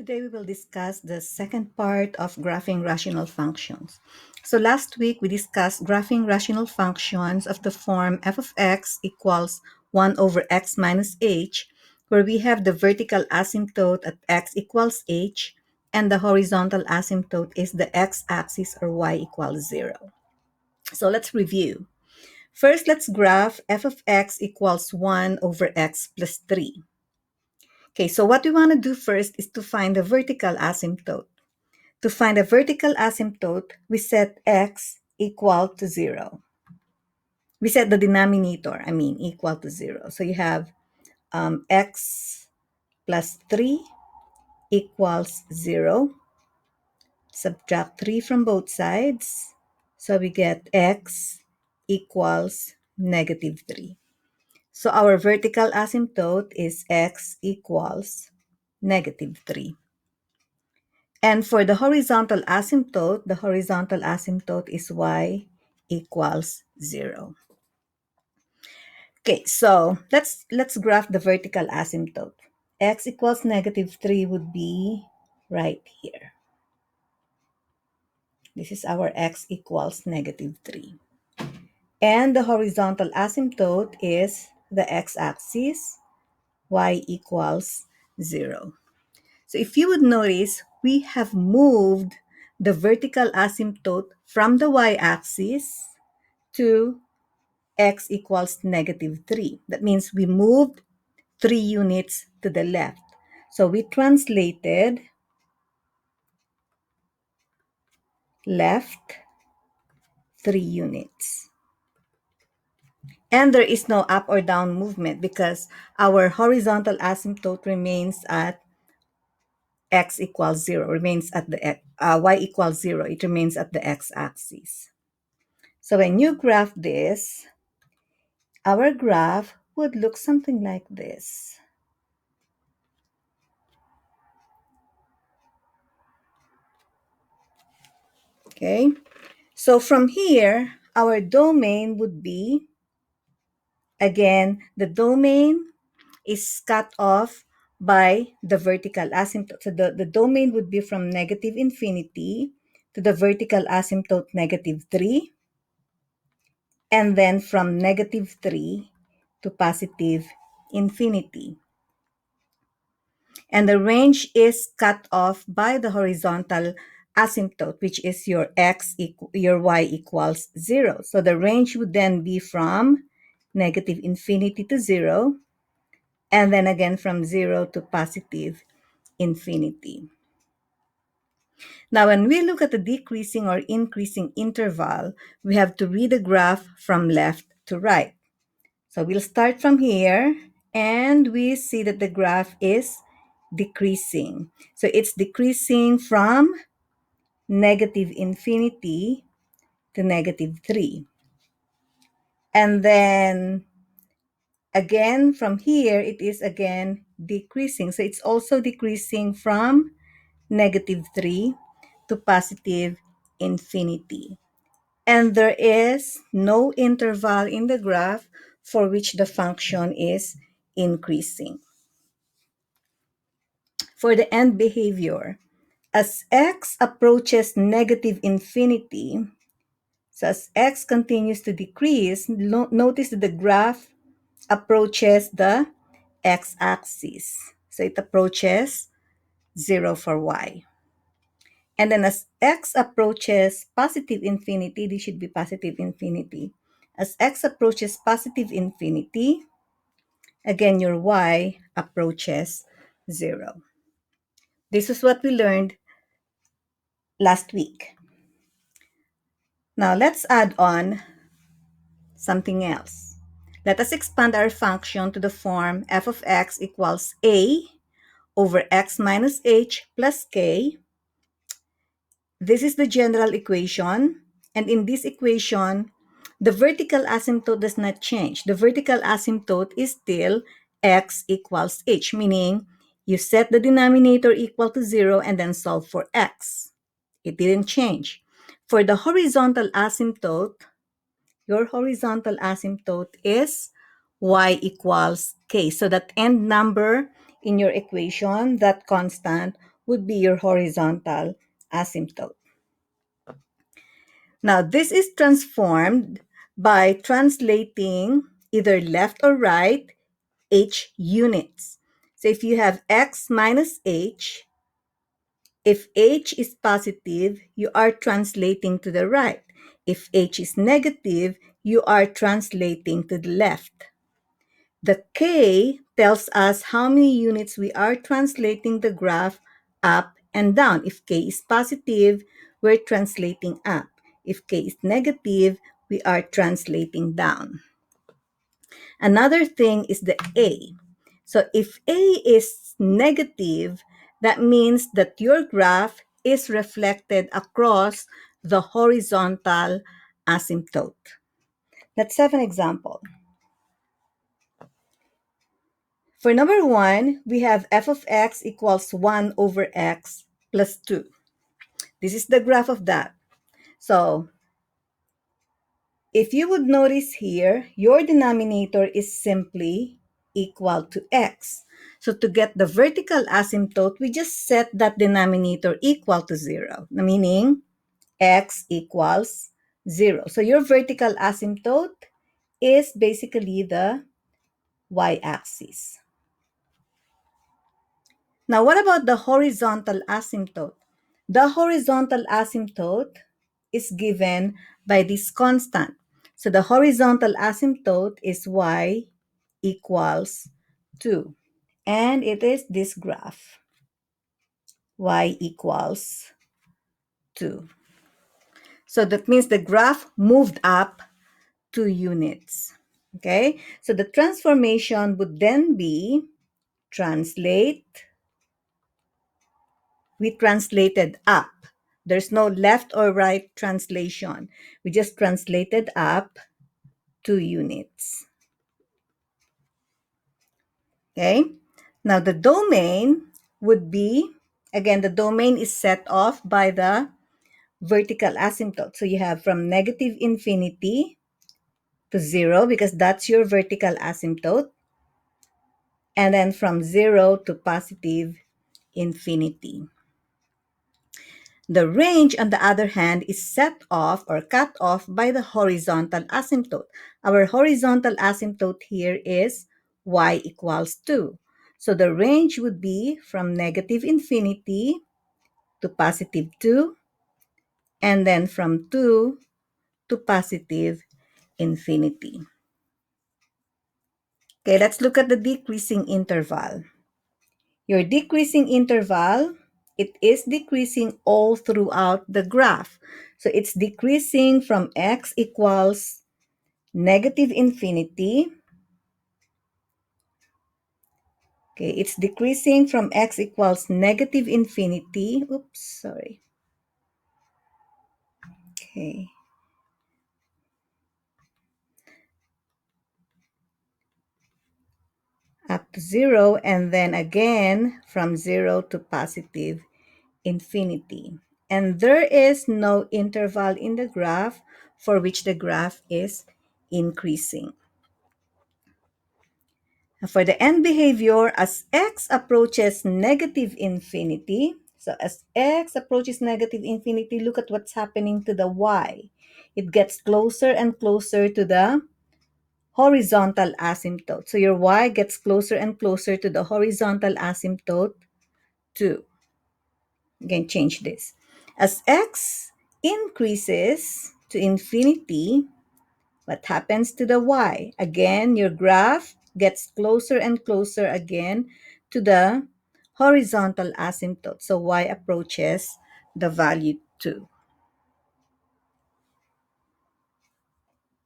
Today we will discuss the second part of graphing rational functions. So last week we discussed graphing rational functions of the form f of x equals 1 over x minus h, where we have the vertical asymptote at x equals h, and the horizontal asymptote is the x-axis or y equals 0. So let's review. First, let's graph f of x equals 1 over x plus 3. Okay, so what we want to do first is to find the vertical asymptote. To find a vertical asymptote, we set x equal to 0. We set the denominator, equal to 0. So you have x plus 3 equals 0. Subtract 3 from both sides. So we get x equals negative 3. So our vertical asymptote is x equals negative 3. And for the horizontal asymptote is y equals 0. Okay, so let's graph the vertical asymptote. X equals negative 3 would be right here. This is our x equals negative 3. And the horizontal asymptote is the x-axis, y equals 0. So if you would notice, we have moved the vertical asymptote from the y-axis to x equals negative 3. That means we moved 3 units to the left. So we translated left 3 units. And there is no up or down movement because our horizontal asymptote remains at x equals 0, remains at the y equals 0. It remains at the x-axis. So when you graph this, our graph would look something like this. Okay, so from here, our domain would be, again, the domain is cut off by the vertical asymptote. So the domain would be from negative infinity to the vertical asymptote negative 3, and then from negative 3 to positive infinity. And the range is cut off by the horizontal asymptote, which is your y equals 0. So the range would then be from negative infinity to 0, and then again from 0 to positive infinity. Now, when we look at the decreasing or increasing interval, we have to read the graph from left to right. So we'll start from here, and we see that the graph is decreasing. So it's decreasing from negative infinity to negative 3. And then again, from here, it is again decreasing. So it's also decreasing from negative 3 to positive infinity. And there is no interval in the graph for which the function is increasing. For the end behavior, as x approaches negative infinity, so as x continues to decrease, notice that the graph approaches the x-axis. So it approaches 0 for y. And then as x approaches positive infinity, this should be positive infinity. As x approaches positive infinity, again, your y approaches 0. This is what we learned last week. Now let's add on something else. Let us expand our function to the form f of x equals a over x minus h plus k. This is the general equation. And in this equation, the vertical asymptote does not change. The vertical asymptote is still x equals h, meaning you set the denominator equal to 0 and then solve for x. It didn't change. For the horizontal asymptote, your horizontal asymptote is y equals k. So that end number in your equation, that constant, would be your horizontal asymptote. Now, this is transformed by translating either left or right h units. So if you have x minus h, if h is positive, you are translating to the right. If h is negative, you are translating to the left. The k tells us how many units we are translating the graph up and down. If k is positive, we're translating up. If k is negative, we are translating down. Another thing is the a. So if a is negative, that means that your graph is reflected across the horizontal asymptote. Let's have an example. For number 1, we have f of x equals 1 over x plus 2. This is the graph of that. So if you would notice here, your denominator is simply equal to x. So to get the vertical asymptote, we just set that denominator equal to 0, meaning x equals 0. So your vertical asymptote is basically the y-axis. Now, what about the horizontal asymptote? The horizontal asymptote is given by this constant. So the horizontal asymptote is y equals 2. And it is this graph, y equals 2. So that means the graph moved up 2 units. Okay, so the transformation would then be translate. We translated up. There's no left or right translation. We just translated up 2 units. Okay? Now the domain would be, again, the domain is set off by the vertical asymptote. So you have from negative infinity to 0 because that's your vertical asymptote. And then from 0 to positive infinity. The range, on the other hand, is set off or cut off by the horizontal asymptote. Our horizontal asymptote here is y equals 2. So the range would be from negative infinity to positive 2, and then from 2 to positive infinity. Okay, let's look at the decreasing interval. Your decreasing interval, it is decreasing all throughout the graph. So it's decreasing from x equals negative infinity. Okay, it's decreasing from x equals negative infinity. Oops, sorry. Okay. Up to 0, and then again from 0 to positive infinity. And there is no interval in the graph for which the graph is increasing. For the end behavior, as x approaches negative infinity, so as x approaches negative infinity, look at what's happening to the y. It gets closer and closer to the horizontal asymptote. So your y gets closer and closer to the horizontal asymptote too. Again, change this. As x increases to infinity, what happens to the y? Again, your graph gets closer and closer again to the horizontal asymptote. So y approaches the value 2.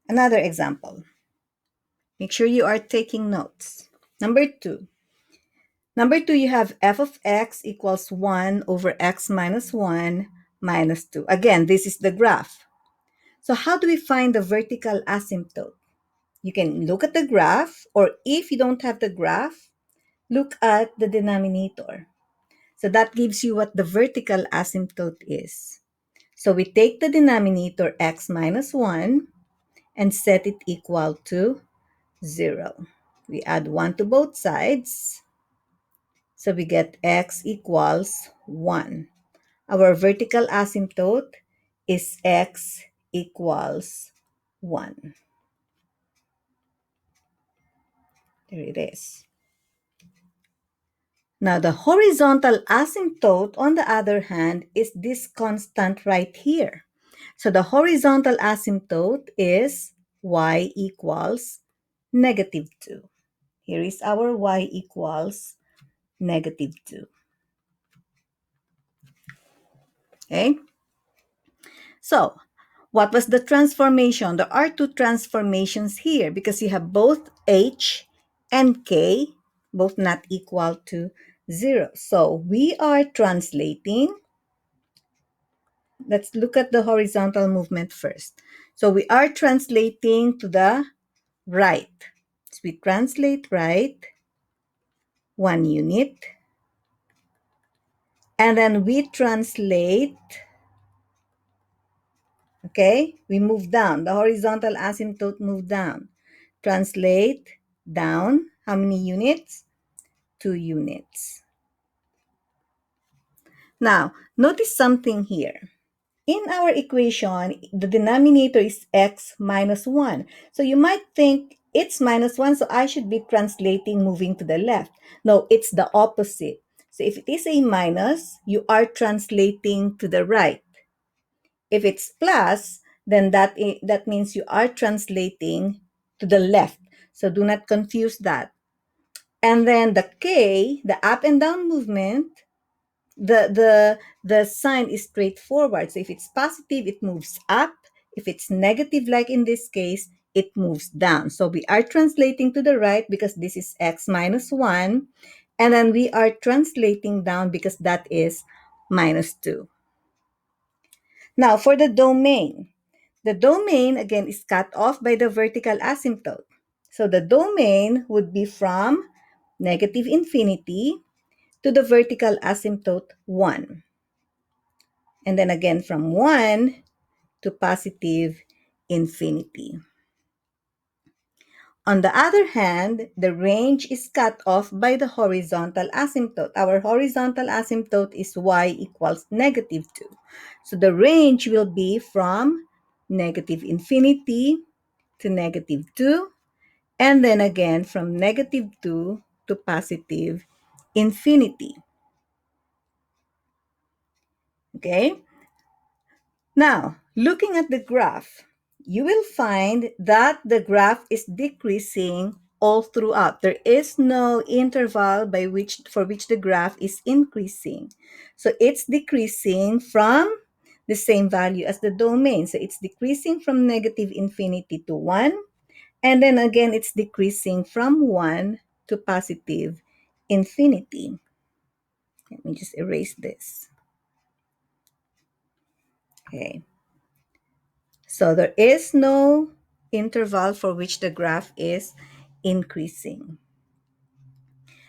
Another example. Make sure you are taking notes. Number 2. Number 2, you have f of x equals 1 over x minus 1 minus 2. Again, this is the graph. So how do we find the vertical asymptote? You can look at the graph, or if you don't have the graph, look at the denominator. So that gives you what the vertical asymptote is. So we take the denominator x minus 1 and set it equal to 0. We add 1 to both sides. So we get x equals 1. Our vertical asymptote is x equals 1. There it is. Now, the horizontal asymptote, on the other hand, is this constant right here. So the horizontal asymptote is y equals negative 2. Here is our y equals negative 2. Okay? So, what was the transformation? There are two transformations here because you have both h and k, both not equal to 0. So, we are translating. Let's look at the horizontal movement first. So, we are translating to the right. So, we translate right 1 unit. And then we translate, okay, we move down. The horizontal asymptote move down. Translate down. How many units? 2 units. Now, notice something here. In our equation, the denominator is x minus 1. So you might think it's minus 1, so I should be translating moving to the left. No, it's the opposite. So if it is a minus, you are translating to the right. If it's plus, then that means you are translating to the left. So do not confuse that. And then the K, the up and down movement, the sign is straightforward. So if it's positive, it moves up. If it's negative, like in this case, it moves down. So we are translating to the right because this is x minus 1. And then we are translating down because that is minus 2. Now for the domain. The domain, again, is cut off by the vertical asymptote. So the domain would be from negative infinity to the vertical asymptote 1. And then again from 1 to positive infinity. On the other hand, the range is cut off by the horizontal asymptote. Our horizontal asymptote is y equals negative 2. So the range will be from negative infinity to negative 2, and then again from negative 2 to positive infinity. Okay? Now, looking at the graph, you will find that the graph is decreasing all throughout. There is no interval for which the graph is increasing. So it's decreasing from the same value as the domain. So it's decreasing from negative infinity to 1. And then again, it's decreasing from 1 to positive infinity. Let me just erase this. Okay. So there is no interval for which the graph is increasing.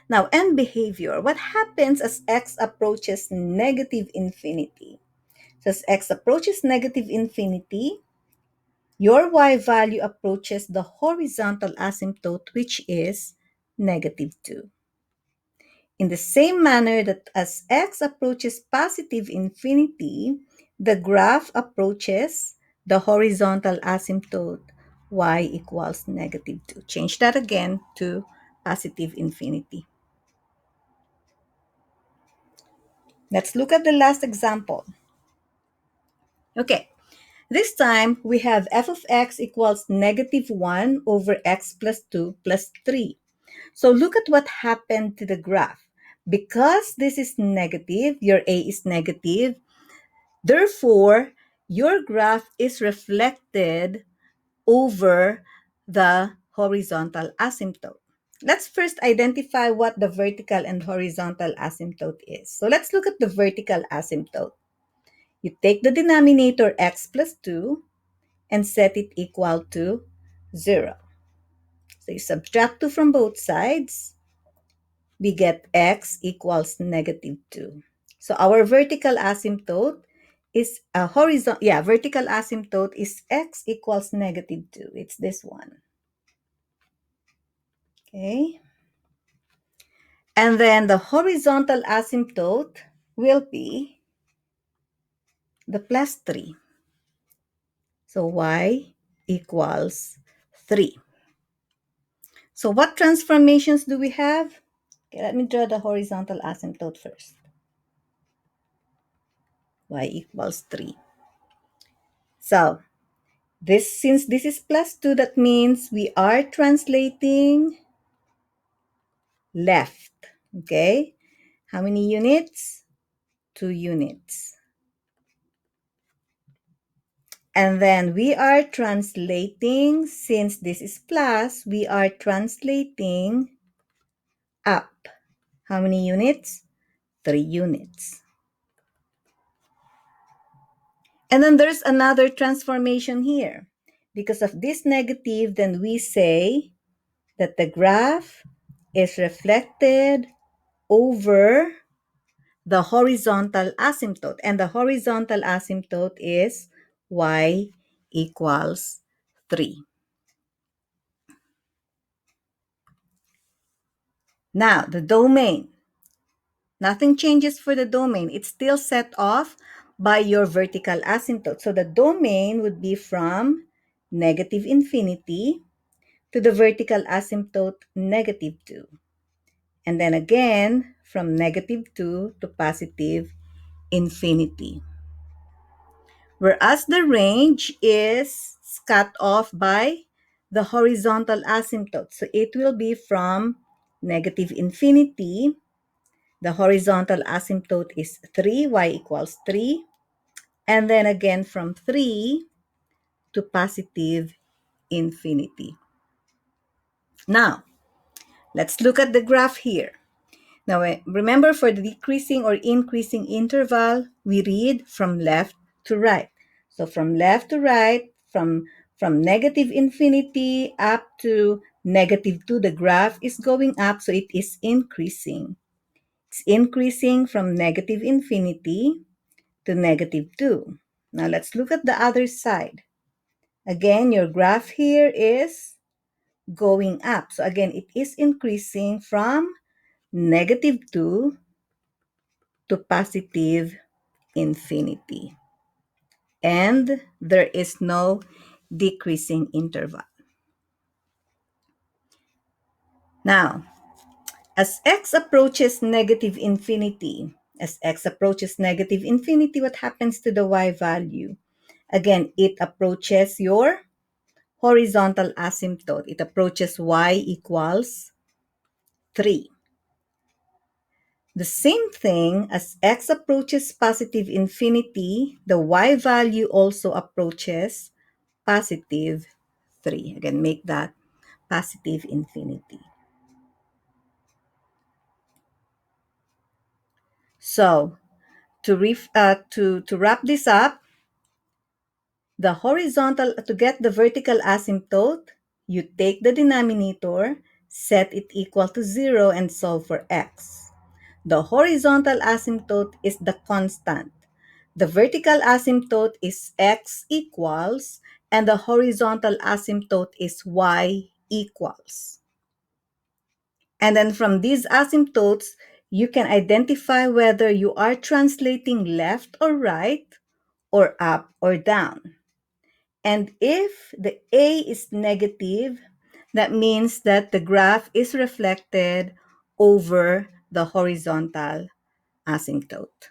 Now, end behavior. What happens as x approaches negative infinity? So as x approaches negative infinity, your y value approaches the horizontal asymptote, which is negative 2. In the same manner that as x approaches positive infinity, the graph approaches the horizontal asymptote y equals negative 2. Change that again to positive infinity. Let's look at the last example. Okay, this time we have f of x equals negative 1 over x plus 2 plus 3. So look at what happened to the graph. Because this is negative, your a is negative, therefore, your graph is reflected over the horizontal asymptote. Let's first identify what the vertical and horizontal asymptote is. So let's look at the vertical asymptote. You take the denominator x plus 2 and set it equal to 0. So you subtract 2 from both sides. We get x equals negative 2. So our vertical asymptote is vertical asymptote is x equals negative 2. It's this one. Okay. And then the horizontal asymptote will be the plus 3. So y equals 3. So what transformations do we have? Okay, let me draw the horizontal asymptote first. Y equals 3. So since this is plus 2, that means we are translating left. Okay? How many units? 2 units. And then we are translating, since this is plus, we are translating up. How many units? 3 units. And then there's another transformation here. Because of this negative, then we say that the graph is reflected over the horizontal asymptote. And the horizontal asymptote is y equals 3. Now, the domain. Nothing changes for the domain. It's still set off by your vertical asymptote. So the domain would be from negative infinity to the vertical asymptote negative 2. And then again, from negative 2 to positive infinity. Whereas the range is cut off by the horizontal asymptote. So it will be from negative infinity. The horizontal asymptote is 3, y equals 3. And then again from 3 to positive infinity. Now, let's look at the graph here. Now, remember, for the decreasing or increasing interval, we read from left to right. So from left to right, from negative infinity up to negative 2, the graph is going up, so it is increasing. It's increasing from negative infinity to negative 2. Now, let's look at the other side. Again, your graph here is going up. So again, it is increasing from negative 2 to positive infinity. And there is no decreasing interval. Now, as x approaches negative infinity, what happens to the y value? Again, it approaches your horizontal asymptote. It approaches y equals 3. The same thing, as x approaches positive infinity, the y value also approaches positive 3. Again, make that positive infinity. So, to wrap this up, to get the vertical asymptote, you take the denominator, set it equal to 0, and solve for x. The horizontal asymptote is the constant. The vertical asymptote is x equals, and the horizontal asymptote is y equals. And then from these asymptotes, you can identify whether you are translating left or right, or up or down. And if the A is negative, that means that the graph is reflected over the horizontal asymptote.